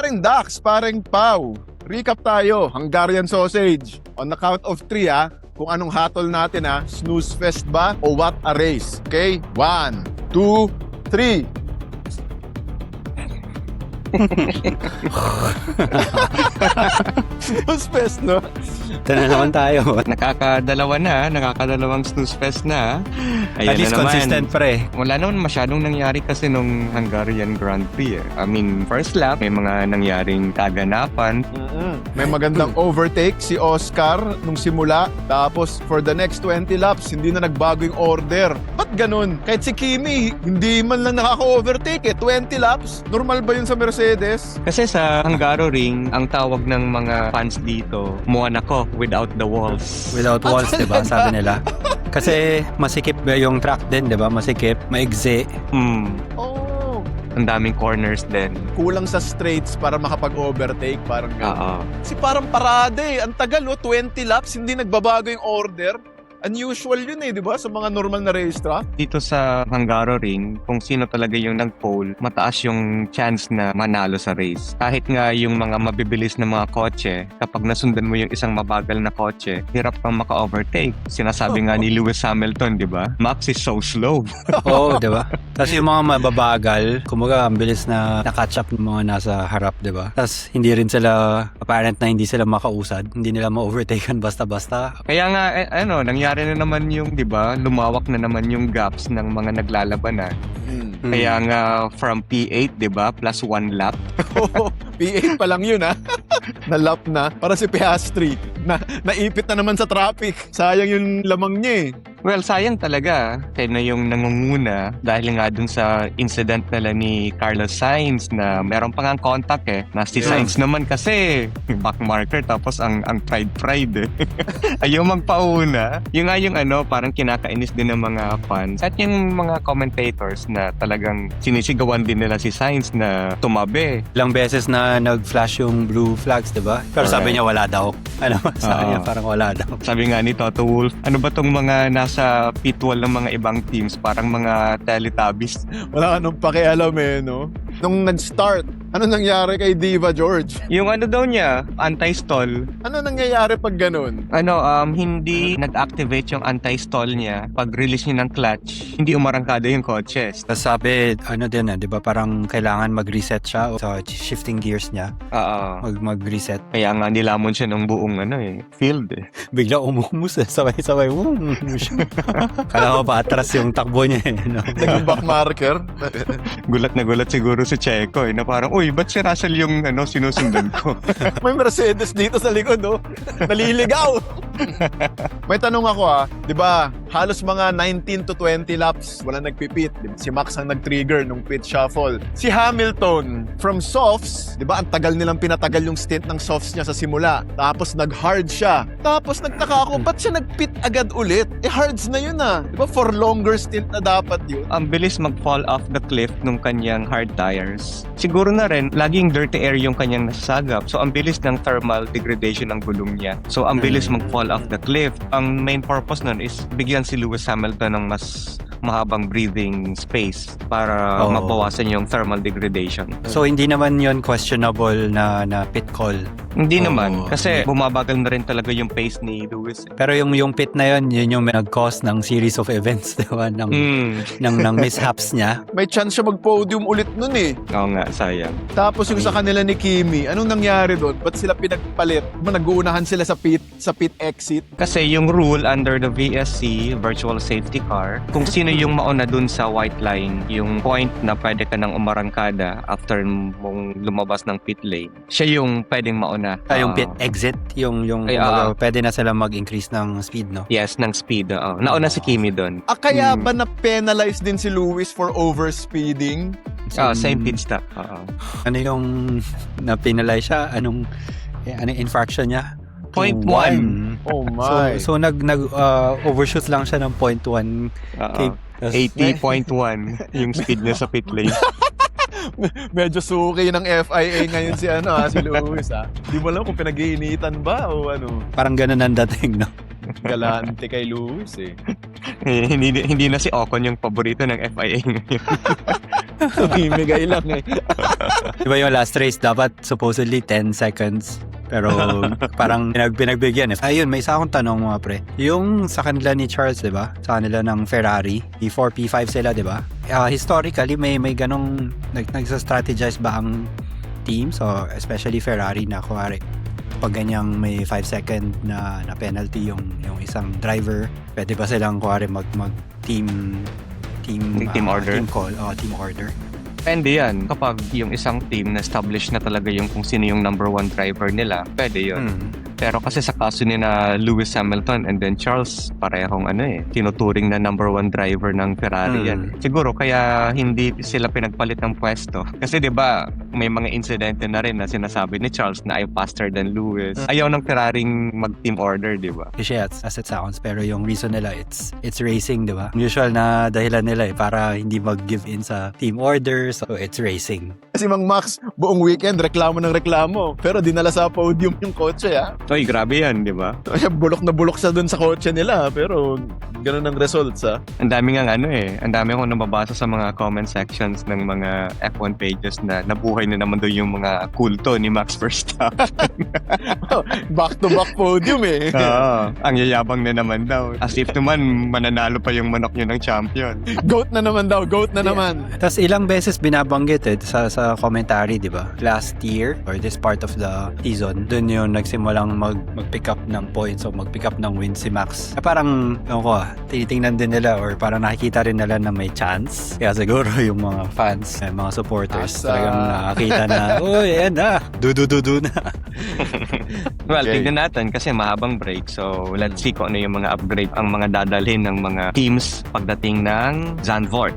Paring Dax, paring Pau. Recap tayo, Hungarian sausage. On the count of 3 kung anong hatol natin snooze fest ba o what a race. Okay? 1, 2, 3. Snooze fest, no? Ito na naman tayo. Nakakadalawang snooze fest na. Ayan At least na naman. consistent pre. Wala naman masyadong nangyari kasi nung Hungarian Grand Prix I mean, first lap, may mga nangyaring kaganapan. May magandang overtake si Oscar nung simula. Tapos for the next 20 laps, hindi na nagbago yung order. Ba't ganun? Kahit si Kimi, hindi man lang nakaka-overtake 20 laps. Normal ba yun sa Mercedes? Kasi sa Hungaroring, ang tawag ng mga fans dito, Monaco without the walls. Without walls, di ba? Sabi nila. Kasi masikip yung track din, di ba? Masikip, maigsi. Oh, Ang daming corners din. kulang sa straights para makapag-overtake. Parang ganun. Oo. Kasi parang parada Ang tagal 20 laps, hindi nagbabago yung order. Unusual yun di ba? Sa mga normal na racetrack. Dito sa Hungaroring, kung sino talaga yung nag-pole, mataas yung chance na manalo sa race. Kahit nga yung mga mabibilis na mga kotse, kapag nasundan mo yung isang mabagal na kotse, hirap kang maka-overtake. Sinasabi nga ni Lewis Hamilton, di ba? Max is so slow. Oo, di ba? Tapos yung mga mababagal, kumbaga ang bilis na na-catch up ng mga nasa harap, di ba? Tapos hindi rin sila, apparent na hindi sila makausad, hindi nila ma-overtaken basta-basta. Kaya nga, nangyari na naman yung, di ba, lumawak na naman yung gaps ng mga naglalabanan. Kaya nga, from P8, di ba, plus 1 lap. P8 pa lang yun na lap na. Para si Piastri, naipit na naman sa traffic. Sayang yung lamang niya Well, sayang talaga. Kaya na yung nangunguna dahil nga dun sa incident nila ni Carlos Sainz na meron pang contact na si Sainz naman kasi back marker tapos ang pride ayaw magpauna. Yung nga yung parang kinakainis din ng mga fans at yung mga commentators na talagang sinisigawan din nila si Sainz na tumabi. Ilang beses na nag-flash yung blue flags, di ba? Pero sabi niya wala daw. Sabi niya parang wala daw. Sabi nga ni Toto Wolff, ano ba tong mga nasa pit wall ng mga ibang teams? Parang mga Teletubbies. Wala ka nung pakialam no? Nung nag-start, ano nangyari kay Diva George? Yung daw niya, anti-stall. Ano nangyayari pag ganun? Hindi nag-activate yung anti-stall niya. Pag-release niya ng clutch, hindi umarangkada yung kotse. Tapos sabi, din di ba parang kailangan mag-reset siya sa shifting gears niya. Oo. Mag-reset. Kaya nga nilamon siya ng buong field Bigla umumus sabay-sabay. Kala ko pa atras yung takbo niya no? Naging back marker? Gulat na gulat siguro si Checo na parang, uy, ba't si Russell yung sinusundan ko? May Mercedes dito sa likod naliligaw. May tanong ako di ba, halos mga 19 to 20 laps wala nagpipit. Diba? Si Max ang nag-trigger nung pit shuffle. Si Hamilton from softs, di ba, ang tagal nilang pinatagal yung stint ng softs niya sa simula. Tapos nag-hard siya. Tapos nagtaka ako, ba't siya nag-pit agad ulit? Hards na yun Di ba, for longer stint na dapat yun? Ang bilis mag-fall off the cliff nung kanyang hard tires. Siguro na rin, laging dirty air yung kanyang nasasagap. So, ang bilis ng thermal degradation ng gulong niya. So, ang bilis mag-fall off the cliff. Ang main purpose nun is bigyan si Lewis Hamilton ng mas mahabang breathing space para mabawasan yung thermal degradation. So, hindi naman yon questionable na pit call? Hindi naman. Kasi bumabagal na rin talaga yung pace ni Lewis. Pero yung pit na yun yung nag-cause ng series of events, diba? ng mishaps niya. May chance siya mag-podium ulit nun Oo nga, sayang. Tapos yung sa kanila ni Kimi, anong nangyari doon? Ba't sila pinagpalit? Nag-uunahan sila sa pit exit? Kasi yung rule under the VSC, Virtual Safety Car, kung sino yung mauna dun sa white line, yung point na pwede ka nang umarangkada after mong lumabas ng pit lane, siya yung pwedeng mauna. Yung pit exit, yung pwede na sila mag-increase ng speed, no? Yes, ng speed. Nauna si Kimi dun. Kaya ba na-penalize din si Lewis for overspeeding? Same pit stop. Ano yung na-penalize siya? Anong infraction niya? 0.1. Oh my. So overshoot lang siya ng 0.1. 80.1 yung speed niya sa pit lane. Medyo suki ng FIA ngayon si Lewis Di mo alam kung pinag-iinitan ba o ano. Parang ganun ang dating, no? Galante kay Lewis hindi na si Ocon yung paborito ng FIA ngayon. Namimigay lang eh. Diba yung last race, dapat supposedly 10 seconds. Pero parang pinagbigyan eh. Ayun, may isa akong tanong mga pre. Yung sa kanila ni Charles, diba? Sa kanila ng Ferrari, P4, P5 sila, diba? Historically, may ganong nagsa-strategize ba ang team? So, especially Ferrari na kuwari, pag ganyang may 5 second na penalty yung isang driver, pwede ba silang kuwari mag team order? Team call, team order. Depende yan. Kapag yung isang team na-establish na talaga yung kung sino yung number one driver nila, pwede yun. Pero kasi sa kaso ni na Lewis Hamilton and then Charles, parehong tinuturing na number one driver ng Ferrari yan. Siguro kaya hindi sila pinagpalit ng pwesto. Kasi 'di ba, may mga insidente na rin na sinasabi ni Charles na I'm faster than Lewis. Ayaw ng Ferrari mag-team order, 'di ba? Kasi as it sounds, pero yung reason nila it's racing, 'di ba? Usual na dahilan nila para hindi mag-give in sa team orders, so it's racing. Si Mang Max, buong weekend, reklamo ng reklamo. Pero dinala sa podium yung kotse, ha? Oy, grabe yan, di ba? Bulok na bulok siya dun sa kotse nila, pero ganun ang results, ha? Ang dami nga ang dami akong nababasa sa mga comment sections ng mga F1 pages na nabuhay na naman doon yung mga kulto ni Max Verstappen. Back-to-back podium, eh. Oo, ang yayabang na naman daw. As if naman mananalo pa yung manok niya ng champion. Goat na naman daw, goat na naman. Tapos ilang beses binabanggit sa commentary, di ba? Last year, or this part of the season, dun yung nagsimulang mag-pick up ng points o mag-pick up ng wins si Max. Parang, tinitingnan din nila or parang nakikita rin nila na may chance. Kaya siguro yung mga fans, mga supporters, talagang nakakita na, uy, ayan na, dudu na. Well, Okay. tignan natin kasi mahabang break. So, let's see kung ano yung mga upgrade ang mga dadalhin ng mga teams pagdating ng Zandvoort.